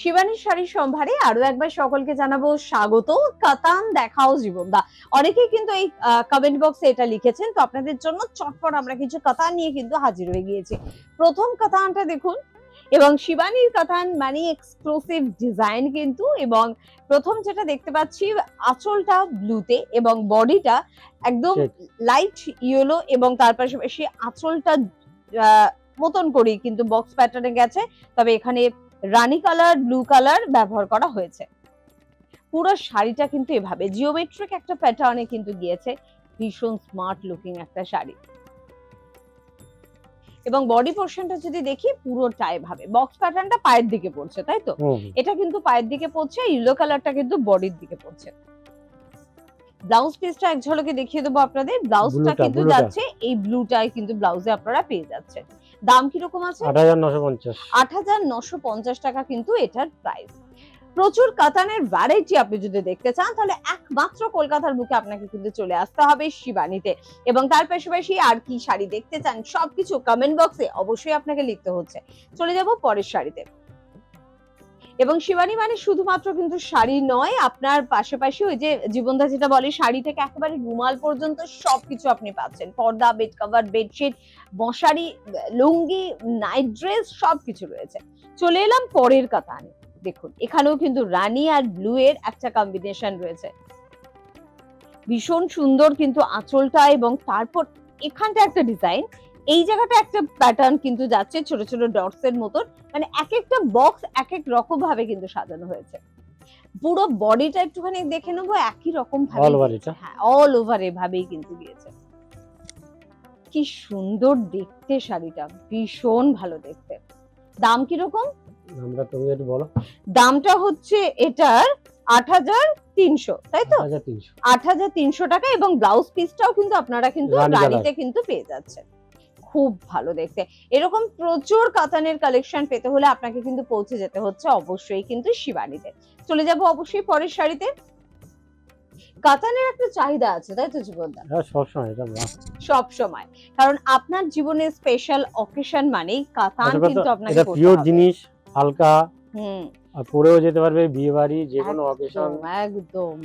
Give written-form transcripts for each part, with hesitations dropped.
শিবানী শাড়ির সম্ভারে আরো একবার সকলকে জানাবো স্বাগত। কাতান দেখাও জীবনদা, অনেকেই কিন্তু এই কমেন্ট বক্সে এটা লিখেছেন, তো আপনাদের জন্য চটপট আমরা কিছু কাতান নিয়ে কিন্তু হাজির হয়ে গিয়েছি। প্রথম কাতানটা দেখুন, এবং শিবানীর কাতান মানে এক্সক্লুসিভ ডিজাইন কিন্তু, এবং প্রথম যেটা দেখতে পাচ্ছি আঁচলটা ব্লুতে এবং বডিটা একদম লাইট ইয়েলো, এবং তার পাশাপাশি আঁচলটা মতন করেই কিন্তু বক্স প্যাটার্নে গেছে, তবে এখানে রানী কালার ব্লু কালার ব্যবহার করা হয়েছে। পুরো শাড়িটা কিন্তু এভাবে জিওমেট্রিক একটা প্যাটার্নে কিন্তু গিয়েছে, ভীষণ স্মার্ট লুকিং একটা শাড়ি। এবং বডি পোরশনটা যদি দেখি পুরোটা এভাবে বক্স প্যাটার্নটা পায়ের দিকে পড়ছে, তাই তো? এটা কিন্তু পায়ের দিকে পড়ছে, ইয়েলো কালারটা কিন্তু বডির দিকে পড়ছে। ব্লাউজ পিসটা এক ঝলকে দেখিয়ে দেবো আপনাদের। ব্লাউজটা কিন্তু যাচ্ছে এই ব্লুটাই কিন্তু ব্লাউজে আপনারা পেয়ে যাচ্ছেন। দাম কিরকম আছে? ৮৯৫০ টাকা কিন্তু এটার প্রাইস। প্রচুর কাতানের ভ্যারাইটি আপনি যদি দেখতে চান তাহলে একমাত্র কলকাতার বুকে আপনাকে কিন্তু চলে আসতে হবে শিবানীতে। এবং তার পাশাপাশি আর কি শাড়ি দেখতে চান সবকিছু কমেন্ট বক্সে অবশ্যই আপনাকে লিখতে হচ্ছে। চলে যাব পরের শাড়িতে। এবং শিবানী মানে শুধুমাত্র কিন্তু শাড়ি নয়, আপনার পাশাপাশি ওই যে জীবনদা যেটা বলে শাড়ি থেকে একেবারে রুমাল পর্যন্ত সবকিছু আপনি পাচ্ছেন। পর্দা, বেড কভার, বেডশিট, মশারি, লুঙ্গি, নাইট ড্রেস সবকিছু রয়েছে। চলে এলাম পরের কাতানে। দেখুন এখানেও কিন্তু রানী আর ব্লু এর একটা কম্বিনেশন রয়েছে, ভীষণ সুন্দর কিন্তু আঁচলটা, এবং তারপর এখানটা একটা ডিজাইন, এই জায়গাটা একটা প্যাটার্ন কিন্তু যাচ্ছে ছোট ছোট ডটস এর মতন, মানে এক একটা বক্স এক এক রকম ভাবে কিন্তু সাজানো হয়েছে। পুরো বডিটা একটুখানি দেখে নেবো, একই রকম ভাবে, হ্যাঁ অল ওভার এভাবেই কিন্তু দিয়েছে। কি সুন্দর দেখতে শাড়িটা, ভীষণ ভালো দেখতে। দাম কিরকম? দামটা হচ্ছে এটার ৮৩০০, তাই তো? ৮৩০০ টাকা, এবং ব্লাউজ পিসটাও কিন্তু আপনারা কিন্তু রানীতে কিন্তু পেয়ে যাচ্ছেন। খুব ভালো দেখতে। এরকম প্রচুর কাতানের কালেকশন পেতে হলে আপনাকে কিন্তু পৌঁছে যেতে হচ্ছে অবশ্যই কিন্তু শিবানীতে। চলে যাব অবশ্যই পরের শাড়িতে। কাতানের একটা চাহিদা আছে, তাই তো জীবনদা? হ্যাঁ, সব সময়, কারণ আপনার জীবনে স্পেশাল অকেশন মানেই কাতান কিন্তু আপনাকে এটা পিওর জিনিস, হালকা, আর পরেও যেতে পারবে বিয়ে বাড়ি, যে কোনো অকেশন একদম।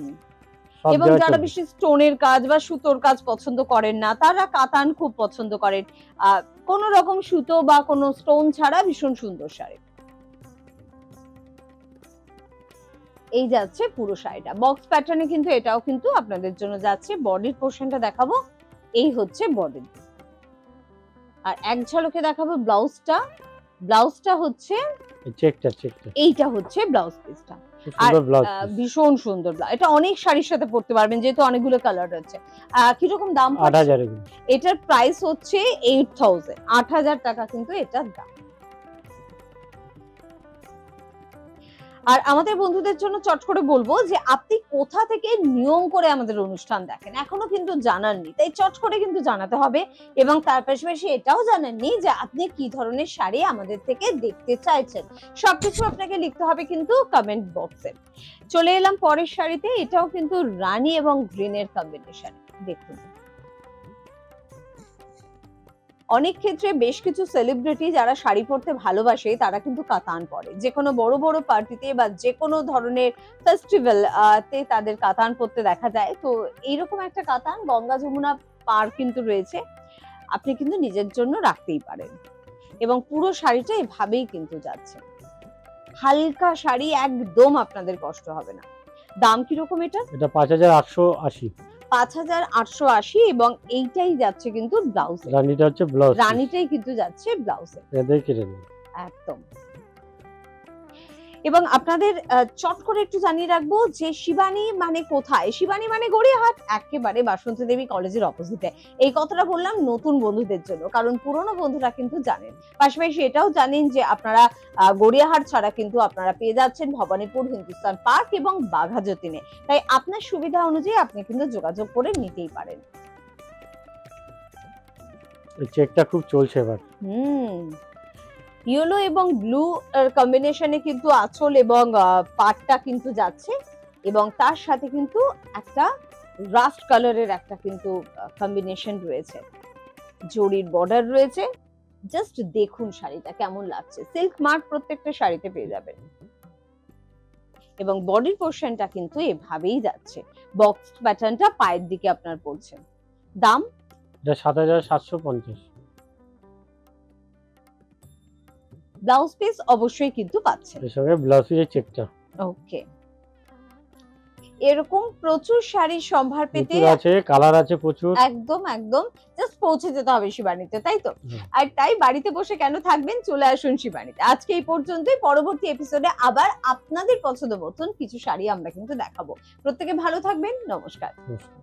এবং যারা বেশি স্টোনের কাজ বা সুতোর কাজ পছন্দ করেন না, তারা কাতান খুব পছন্দ করেন। কোন রকম সুতো বা কোনো স্টোন ছাড়া ভীষণ সুন্দর শাড়ি। এই যাচ্ছে পুরো শাড়িটা বক্স প্যাটার্নে, কিন্তু এটাও কিন্তু আপনাদের জন্য যাচ্ছে। বডির পোরশনটা দেখাবো, এই হচ্ছে বডি, আর এক ঝলকে দেখাবো ব্লাউজটা। ব্লাউজটা হচ্ছে এইটা হচ্ছে ব্লাউজ পিসটা, আর ভীষণ সুন্দর। এটা অনেক শাড়ির সাথে পরতে পারবেন যেহেতু অনেকগুলো কালার আছে। কিরকম দাম? ৮০০০। এটার প্রাইস হচ্ছে ৮০০০, ৮০০০ টাকা কিন্তু এটার দাম। আর আমাদের বন্ধুদের জন্য চট করে বলবো যে আপনি কোথা থেকে নিয়ম করে আমাদের অনুষ্ঠান দেখেন এখনো কিন্তু জানাননি, তাই চট করে কিন্তু জানাতে হবে। এবং তার পাশাপাশি এটাও জানাননি যে আপনি কি ধরনের শাড়ি আমাদের থেকে দেখতে চাইছেন, সবকিছু আপনাকে লিখতে হবে কিন্তু কমেন্ট বক্সে। চলে এলাম পরের শাড়িতে। এটাও কিন্তু রানী এবং গ্রিনের কম্বিনেশন। দেখুন অনেক ক্ষেত্রে বেশ কিছু সেলিব্রিটি যারা শাড়ি পরতে ভালোবাসে তারা কিন্তু কাতান পরে, যে কোনো বড় বড় পার্টিতে বা যে কোনো ধরনের ফেস্টিভ্যাল তে তাদের কাতান পরতে দেখা যায়। তো এইরকম একটা কাতান গঙ্গা যমুনা পার কিন্তু রয়েছে, আপনি কিন্তু নিজের জন্য রাখতেই পারেন। এবং পুরো শাড়িটা এভাবেই কিন্তু যাচ্ছে, হালকা শাড়ি, একদম আপনাদের কষ্ট হবে না। দাম কিরকম এটা? এটা ৫৮৮০। ৫৮৮০, এবং এইটাই যাচ্ছে কিন্তু ব্লাউজে। রানীটা হচ্ছে ব্লাউজ, রানীটাই কিন্তু যাচ্ছে ব্লাউজে একদম। এবং আপনাদের চট করে একটু জানিয়ে রাখবো যে শিবানী মানে কোথায়। শিবানী মানে গড়িয়াহাট, একেবারে বাসন্তী দেবী কলেজের অপোজিটে। এই কথাটা বললাম নতুন বন্ধুদের জন্য, কারণ পুরনো বন্ধুরা কিন্তু জানেন। পাশাপাশি এটাও জানেন যে আপনারা গড়িয়াহাট ছাড়া কিন্তু আপনারা পেয়ে যাচ্ছেন ভবানীপুর, হিন্দুস্তান পার্ক এবং বাঘা যতীনে। তাই আপনার সুবিধা অনুযায়ী আপনি কিন্তু যোগাযোগ করে নিতেই পারেন। এই চেকটা খুব চলছে এবার। ইয়েলো এবং ব্লু কম্বিনেশনে কিন্তু আঁচল এবং পাটটা কিন্তু যাচ্ছে, এবং তার সাথে কিন্তু একটা রাস্ট কালারের একটা কিন্তু কম্বিনেশন রয়েছে, জরির বর্ডার রয়েছে। জাস্ট দেখুন শাড়িটা কেমন লাগছে, সিল্ক মার্ক প্রত্যেকটা শাড়িতে পেয়ে যাবেন। এবং বডির পোর্শনটা কিন্তু এভাবেই যাচ্ছে, বক্স প্যাটার্নটা পায়ের দিকে আপনার পড়ছে। দাম এটা ৭,৭৫০। ব্লাউজ পিস অবশ্যই কিন্তু পাচ্ছেন। এর সঙ্গে ব্লাউজ পিসের চেকটা। ওকে, এরকম প্রচুর শাড়ির সম্ভার পেতে প্রচুর আছে, কালার আছে প্রচুর। একদম একদম জাস্ট পৌঁছে যেতে হবে শিবানীতে, তাই তো? হুম। আর তাই বাড়িতে বসে কেন থাকবেন, চলে আসুন শিবানীতে। আজকে এই পর্যন্তই, পরবর্তী এপিসোডে আবার আপনাদের পছন্দ মতন কিছু শাড়ি আমরা কিন্তু দেখাবো। প্রত্যেকে ভালো থাকবেন, নমস্কার। নমস্কার।